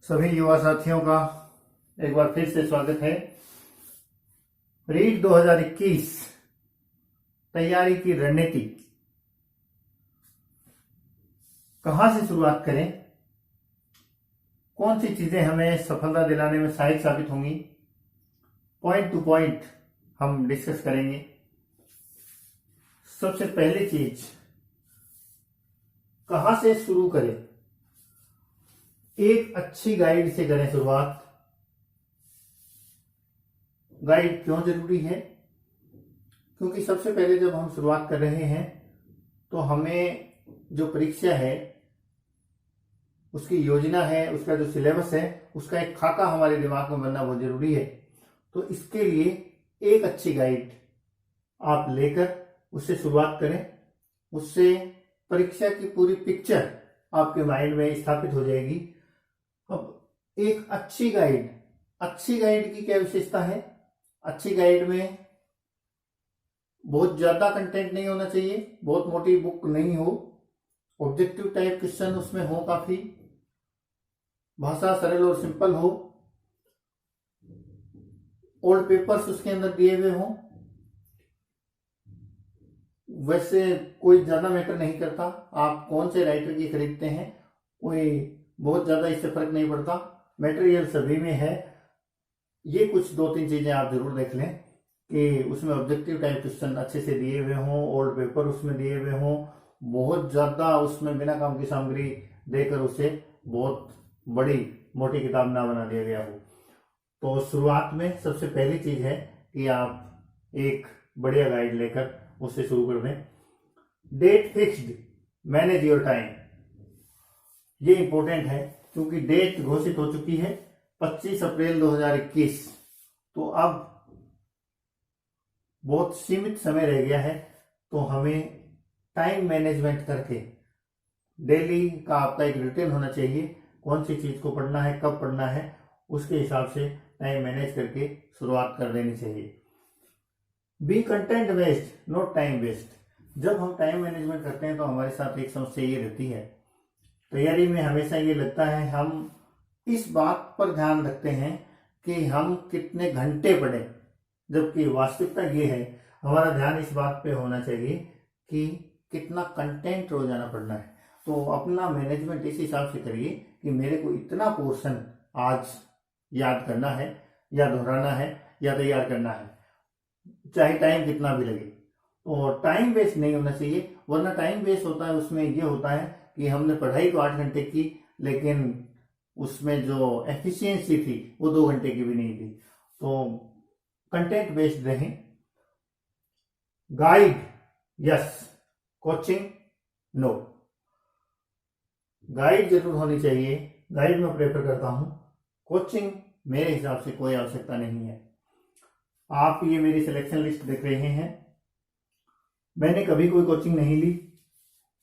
सभी युवा साथियों का एक बार फिर से स्वागत है। रीट 2021 तैयारी की रणनीति कहां से शुरुआत करें, कौन सी चीजें हमें सफलता दिलाने में सहायक साबित होंगी, पॉइंट टू पॉइंट हम डिस्कस करेंगे। सबसे पहली चीज, कहां से शुरू करें। एक अच्छी गाइड से करें शुरुआत। गाइड क्यों जरूरी है? क्योंकि सबसे पहले जब हम शुरुआत कर रहे हैं तो हमें जो परीक्षा है उसकी योजना है, उसका जो सिलेबस है, उसका एक खाका हमारे दिमाग में बनना बहुत जरूरी है। तो इसके लिए एक अच्छी गाइड आप लेकर उससे शुरुआत करें। उससे परीक्षा की पूरी पिक्चर आपके माइंड में स्थापित हो जाएगी। अब एक अच्छी गाइड की क्या विशेषता है? अच्छी गाइड में बहुत ज्यादा कंटेंट नहीं होना चाहिए, बहुत मोटी बुक नहीं हो, ऑब्जेक्टिव टाइप क्वेश्चन उसमें हो, काफी भाषा सरल और सिंपल हो, ओल्ड पेपर्स उसके अंदर दिए हुए हों। वैसे कोई ज्यादा मैटर नहीं करता आप कौन से राइटर की खरीदते हैं, कोई बहुत ज्यादा इससे फर्क नहीं पड़ता, मटेरियल सभी में है। ये कुछ दो तीन चीजें आप जरूर देख लें कि उसमें ऑब्जेक्टिव टाइप क्वेश्चन अच्छे से दिए हुए हों, ओल्ड पेपर उसमें दिए हुए हों, बहुत ज्यादा उसमें बिना काम की सामग्री देकर उसे बहुत बड़ी मोटी किताब ना बना दिया गया हो। तो शुरुआत में सबसे पहली चीज है कि आप एक बढ़िया गाइड लेकर उससे शुरू कर दें। Date fixed, manage your time, ये इंपॉर्टेंट है क्योंकि डेट घोषित हो चुकी है 25 अप्रैल 2021। तो अब बहुत सीमित समय रह गया है। तो हमें टाइम मैनेजमेंट करके डेली का आपका एक रूटीन होना चाहिए, कौन सी चीज को पढ़ना है, कब पढ़ना है, उसके हिसाब से टाइम मैनेज करके शुरुआत कर देनी चाहिए। Be content based, not time waste. जब हम टाइम मैनेजमेंट करते हैं तो हमारे साथ एक समस्या ये रहती है, तैयारी में हमेशा ये लगता है हम इस बात पर ध्यान रखते हैं कि हम कितने घंटे पढ़ें, जबकि वास्तविकता ये है हमारा ध्यान इस बात पे होना चाहिए कि कितना कंटेंट रोजाना पढ़ना है। तो अपना मैनेजमेंट इस हिसाब से करिए कि मेरे को इतना पोर्शन आज याद करना है या दोहराना है या तैयार करना है, चाहे टाइम कितना भी लगे। और टाइम वेस्ट नहीं होना चाहिए, वरना टाइम वेस्ट होता है उसमें ये होता है कि हमने पढ़ाई तो 8 घंटे की, लेकिन उसमें जो एफिशिएंसी थी वो 2 घंटे की भी नहीं थी। तो कंटेंट बेस्ड रहें। Guide yes, coaching no. Guide जरूर होनी चाहिए, गाइड मैं प्रेफर करता हूं, कोचिंग मेरे हिसाब से कोई आवश्यकता नहीं है। आप ये मेरी सिलेक्शन लिस्ट देख रहे हैं, मैंने कभी कोई कोचिंग नहीं ली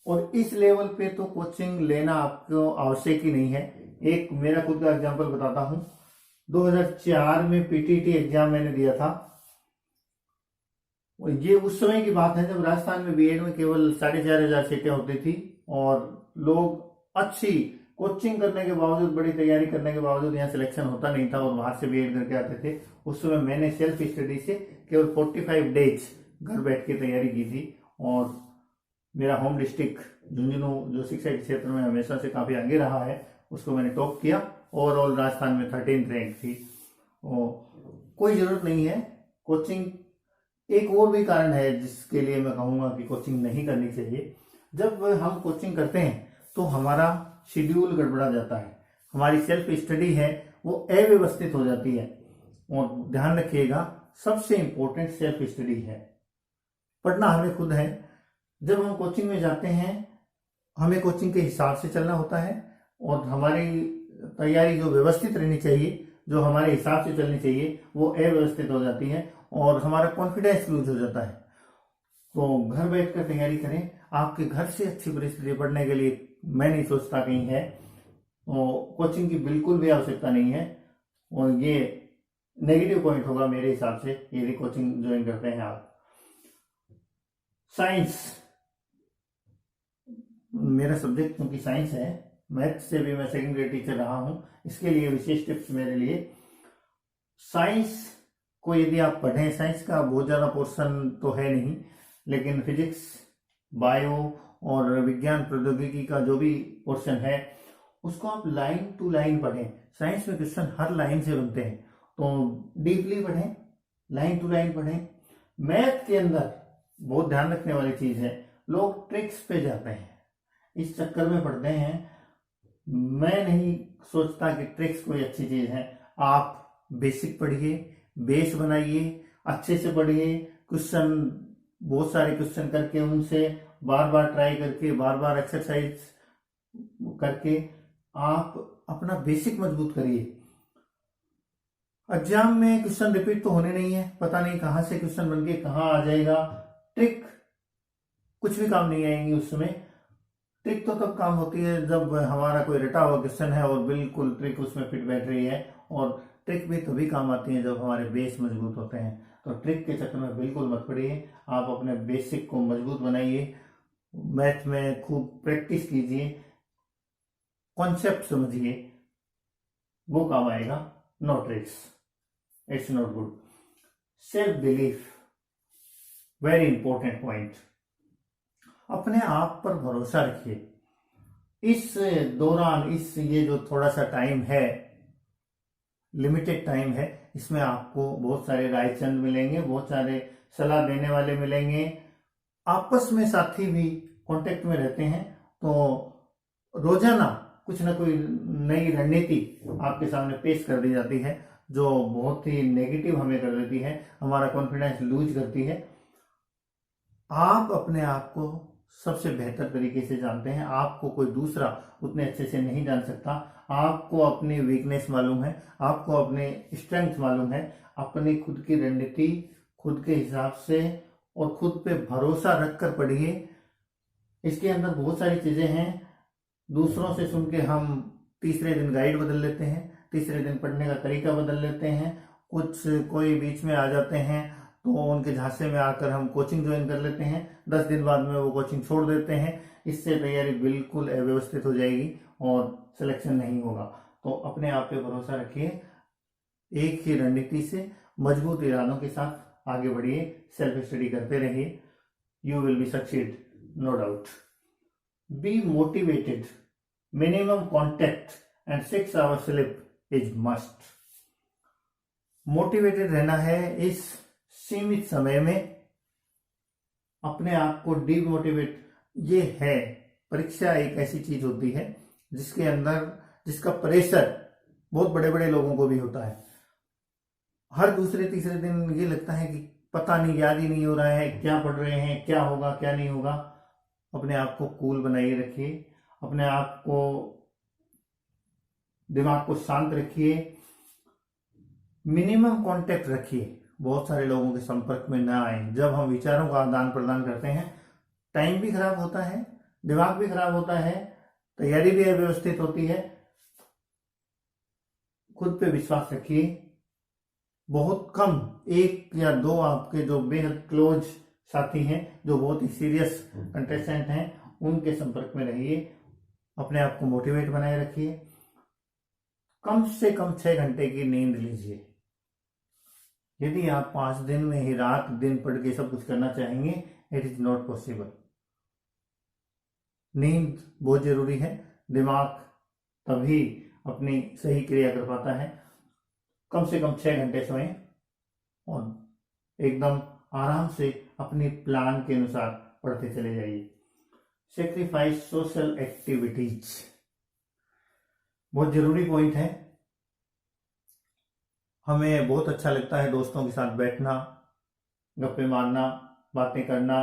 और इस लेवल पे तो कोचिंग लेना आपको आवश्यक ही नहीं है। एक मेरा खुद का एग्जांपल बताता हूं। 2004 में पीटीटी एग्जाम मैंने दिया था और ये उस समय की बात है जब राजस्थान में बीएड में केवल 4,500 सीटें होती थी और लोग अच्छी कोचिंग करने के बावजूद, बड़ी तैयारी करने के बावजूद यहाँ सिलेक्शन होता नहीं था और बाहर से बीएड करके आते थे। उस समय मैंने सेल्फ स्टडी से केवल 45 डेज घर बैठ के तैयारी की थी और मेरा होम डिस्ट्रिक्ट झुंझुनू जो शिक्षा के क्षेत्र में हमेशा से काफी आगे रहा है, उसको मैंने टॉप किया। ओवरऑल राजस्थान में 13th रैंक थी। कोई जरूरत नहीं है कोचिंग। एक और भी कारण है जिसके लिए मैं कहूंगा कि कोचिंग नहीं करनी चाहिए। जब हम कोचिंग करते हैं तो हमारा शेड्यूल गड़बड़ा जाता है, हमारी सेल्फ स्टडी है वो अव्यवस्थित हो जाती है। और ध्यान रखिएगा, सबसे इंपॉर्टेंट सेल्फ स्टडी है, पढ़ना हमें खुद है। जब हम कोचिंग में जाते हैं हमें कोचिंग के हिसाब से चलना होता है और हमारी तैयारी जो व्यवस्थित रहनी चाहिए, जो हमारे हिसाब से चलनी चाहिए, वो अव्यवस्थित हो जाती है और हमारा कॉन्फिडेंस लूज हो जाता है। तो घर बैठकर तैयारी करें। आपके घर से अच्छी परिस्थिति पढ़ने के लिए मैं नहीं सोचता कहीं है, तो कोचिंग की बिल्कुल भी आवश्यकता नहीं है। और ये नेगेटिव पॉइंट होगा मेरे हिसाब से यदि कोचिंग ज्वाइन करते हैं आप। साइंस मेरा सब्जेक्ट क्योंकि साइंस है मैथ से भी मैं सेकंड ग्रेड टीचर रहा हूं, इसके लिए विशेष टिप्स मेरे लिए। साइंस को यदि आप पढ़ें, साइंस का बहुत ज़्यादा पोर्शन तो है नहीं, लेकिन फिजिक्स, बायो और विज्ञान प्रौद्योगिकी का जो भी पोर्शन है उसको आप लाइन टू लाइन पढ़ें। साइंस में क्वेश्चन हर लाइन से बनते हैं, तो डीपली पढ़ें, लाइन टू लाइन पढ़ें। मैथ के अंदर बहुत ध्यान रखने वाली चीज है, लोग ट्रिक्स पे जाते हैं, इस चक्कर में पढ़ते हैं। मैं नहीं सोचता कि ट्रिक्स कोई अच्छी चीज है। आप बेसिक पढ़िए, बेस बनाइए, अच्छे से पढ़िए, क्वेश्चन बहुत सारे क्वेश्चन करके उनसे बार बार ट्राई करके, बार बार एक्सरसाइज करके आप अपना बेसिक मजबूत करिए। एग्जाम में क्वेश्चन रिपीट तो होने नहीं है, पता नहीं कहां से क्वेश्चन बन के कहां आ जाएगा। ट्रिक कुछ भी काम नहीं आएंगी उस समय। ट्रिक तो तब काम होती है जब हमारा कोई रटा हुआ क्वेश्चन है और बिल्कुल ट्रिक उसमें फिट बैठ रही है, और ट्रिक भी तभी काम आती है जब हमारे बेस मजबूत होते हैं। तो ट्रिक के चक्कर में बिल्कुल मत पड़िए, आप अपने बेसिक को मजबूत बनाइए, मैथ में खूब प्रैक्टिस कीजिए, कॉन्सेप्ट समझिए, वो काम आएगा। No tricks, it's not good. Self belief, very important point. अपने आप पर भरोसा रखिए। इस दौरान ये जो थोड़ा सा टाइम है, लिमिटेड टाइम है, इसमें आपको बहुत सारे रायचंद मिलेंगे, बहुत सारे सलाह देने वाले मिलेंगे, आपस में साथी भी कांटेक्ट में रहते हैं। तो रोजाना कुछ ना कोई नई रणनीति आपके सामने पेश कर दी जाती है जो बहुत ही नेगेटिव हमें कर देती है, हमारा कॉन्फिडेंस लूज करती है। आप अपने आप को सबसे बेहतर तरीके से जानते हैं, आपको कोई दूसरा उतने अच्छे से नहीं जान सकता। आपको अपनी वीकनेस मालूम है, आपको अपने स्ट्रेंथ मालूम है। अपनी खुद की रणनीति खुद के हिसाब से और खुद पे भरोसा रखकर पढ़िए। इसके अंदर बहुत सारी चीजें हैं, दूसरों से सुन के हम तीसरे दिन गाइड बदल लेते हैं, तीसरे दिन पढ़ने का तरीका बदल लेते हैं, कोई बीच में आ जाते हैं तो उनके झांसे में आकर हम कोचिंग ज्वाइन कर लेते हैं, 10 दिन बाद में वो कोचिंग छोड़ देते हैं। इससे तैयारी बिल्कुल अव्यवस्थित हो जाएगी और सिलेक्शन नहीं होगा। तो अपने आप पे भरोसा रखिए, एक ही रणनीति से मजबूत इरादों के साथ आगे बढ़िए, सेल्फ स्टडी करते रहिए, you will be succeed, no doubt. Be motivated, minimum contact and 6 hour sleep is must. Motivated रहना है इस सीमित समय में, अपने आप को डीमोटिवेट, ये है परीक्षा एक ऐसी चीज होती है जिसके अंदर जिसका प्रेशर बहुत बड़े बड़े लोगों को भी होता है। हर दूसरे तीसरे दिन ये लगता है कि पता नहीं, याद ही नहीं हो रहा है क्या पढ़ रहे हैं, क्या होगा क्या नहीं होगा। अपने आप को कूल बनाइए रखिए, अपने आप को, दिमाग को शांत रखिए, मिनिमम कांटेक्ट रखिए, बहुत सारे लोगों के संपर्क में ना आए। जब हम विचारों का आदान प्रदान करते हैं, टाइम भी खराब होता है, दिमाग भी खराब होता है, तैयारी भी अव्यवस्थित होती है। खुद पे विश्वास रखिए। बहुत कम 1 या 2 आपके जो बेहद क्लोज साथी हैं, जो बहुत ही सीरियस कंटेस्टेंट हैं, उनके संपर्क में रहिए। अपने आप को मोटिवेट बनाए रखिए। कम से कम 6 घंटे की नींद लीजिए। यदि आप 5 दिन में ही रात दिन पढ़ के सब कुछ करना चाहेंगे, इट इज नॉट पॉसिबल। नींद बहुत जरूरी है, दिमाग तभी अपनी सही क्रिया कर पाता है। कम से कम 6 घंटे सोएं और एकदम आराम से अपने प्लान के अनुसार पढ़ते चले जाइए। सेक्रीफाइस सोशल एक्टिविटीज, बहुत जरूरी पॉइंट है। हमें बहुत अच्छा लगता है दोस्तों के साथ बैठना, गप्पे मारना, बातें करना,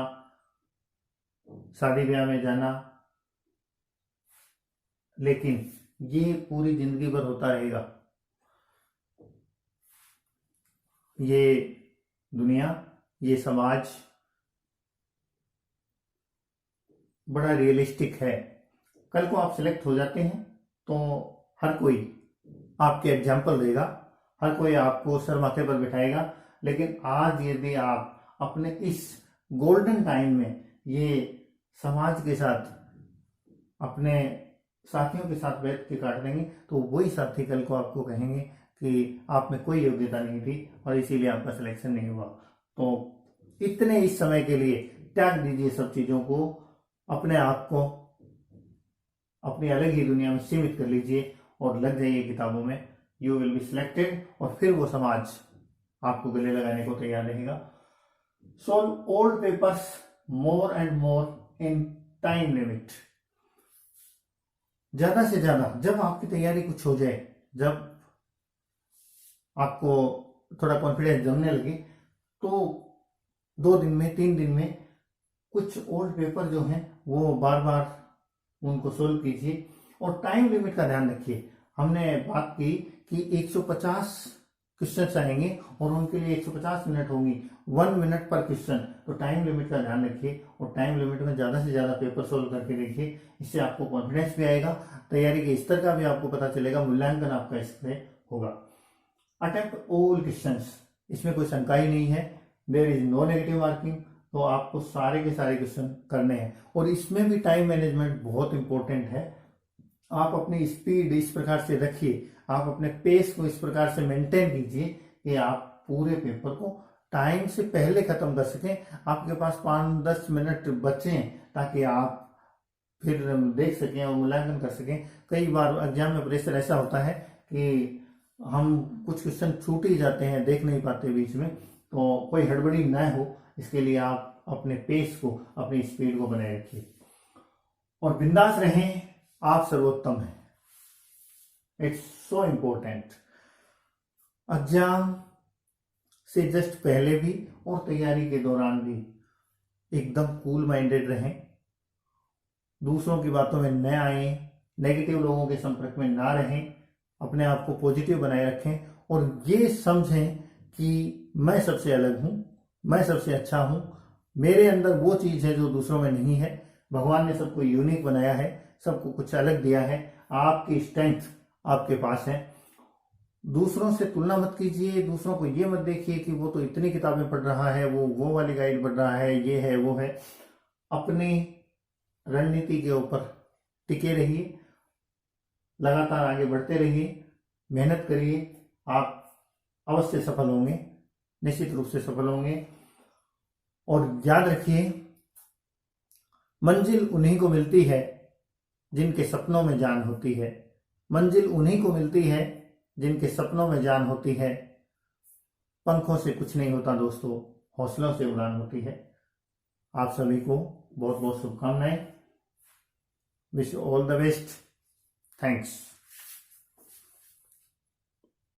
शादी ब्याह में जाना, लेकिन ये पूरी जिंदगी भर होता रहेगा। ये दुनिया, ये समाज बड़ा रियलिस्टिक है। कल को आप सिलेक्ट हो जाते हैं तो हर कोई आपके एग्जाम्पल देगा, हर कोई आपको सर माथे पर बिठाएगा। लेकिन आज यदि आप अपने इस गोल्डन टाइम में ये समाज के साथ अपने साथियों के साथ बैठ के काट देंगे तो वही साथी कल को आपको कहेंगे कि आप में कोई योग्यता नहीं थी और इसीलिए आपका सिलेक्शन नहीं हुआ। तो इतने इस समय के लिए त्याग दीजिए सब चीजों को, अपने आप को अपनी अलग ही दुनिया में सीमित कर लीजिए और लग जाइए किताबों में। यू विल बी सिलेक्टेड और फिर वो समाज आपको गले लगाने को तैयार रहेगा। Solve old papers more and more in time limit. ज्यादा से ज्यादा जब आपकी तैयारी कुछ हो जाए, जब आपको थोड़ा कॉन्फिडेंस जमने लगे, तो 2 दिन में 3 दिन में कुछ ओल्ड पेपर जो हैं वो बार बार उनको सोल्व कीजिए और टाइम लिमिट का ध्यान रखिए। हमने बात की कि 150 क्वेश्चन आएंगे और उनके लिए 150 मिनट होंगी, 1 मिनट पर क्वेश्चन। तो टाइम लिमिट का ध्यान रखिए और टाइम लिमिट में ज्यादा से ज्यादा पेपर सोल्व करके देखिए। इससे आपको कॉन्फिडेंस भी आएगा, तैयारी के स्तर का भी आपको पता चलेगा, मूल्यांकन आपका इससे होगा। अटेम्प्ट ऑल क्वेश्चंस, इसमें कोई शंका ही नहीं है, there is no negative marking. तो आपको सारे के सारे क्वेश्चन करने हैं और इसमें भी टाइम मैनेजमेंट बहुत इंपॉर्टेंट है। आप अपनी स्पीड इस प्रकार से रखिए, आप अपने पेस को इस प्रकार से मेंटेन कीजिए कि आप पूरे पेपर को टाइम से पहले खत्म कर सकें। आपके पास 5-10 मिनट बचे ताकि आप फिर देख सकें और मूल्यांकन कर सकें। कई बार एग्जाम में प्रेशर ऐसा होता है कि हम कुछ क्वेश्चन छूट ही जाते हैं, देख नहीं पाते बीच में। तो कोई हड़बड़ी ना हो, इसके लिए आप अपने पेस को, अपनी स्पीड को बनाए रखिए और बिंदास रहें। आप सर्वोत्तम हैं, इट्स सो इम्पोर्टेंट। एग्जाम से जस्ट पहले भी और तैयारी के दौरान भी एकदम कूल माइंडेड रहें, दूसरों की बातों में न आए, नेगेटिव लोगों के संपर्क में ना रहें, अपने आप को पॉजिटिव बनाए रखें और ये समझें कि मैं सबसे अलग हूं, मैं सबसे अच्छा हूं, मेरे अंदर वो चीज है जो दूसरों में नहीं है। भगवान ने सबको यूनिक बनाया है, सबको कुछ अलग दिया है। आपकी स्ट्रेंथ आपके पास है। दूसरों से तुलना मत कीजिए, दूसरों को ये मत देखिए कि वो तो इतनी किताबें पढ़ रहा है, वो वाली गाइड पढ़ रहा है, ये है वो है। अपनी रणनीति के ऊपर टिके रहिए, लगातार आगे बढ़ते रहिए, मेहनत करिए, आप अवश्य सफल होंगे, निश्चित रूप से सफल होंगे। और याद रखिए, मंजिल उन्हीं को मिलती है जिनके सपनों में जान होती है। मंजिल उन्हीं को मिलती है जिनके सपनों में जान होती है। पंखों से कुछ नहीं होता दोस्तों, हौसलों से उड़ान होती है। आप सभी को बहुत बहुत शुभकामनाएं। Wish all the best. Thanks.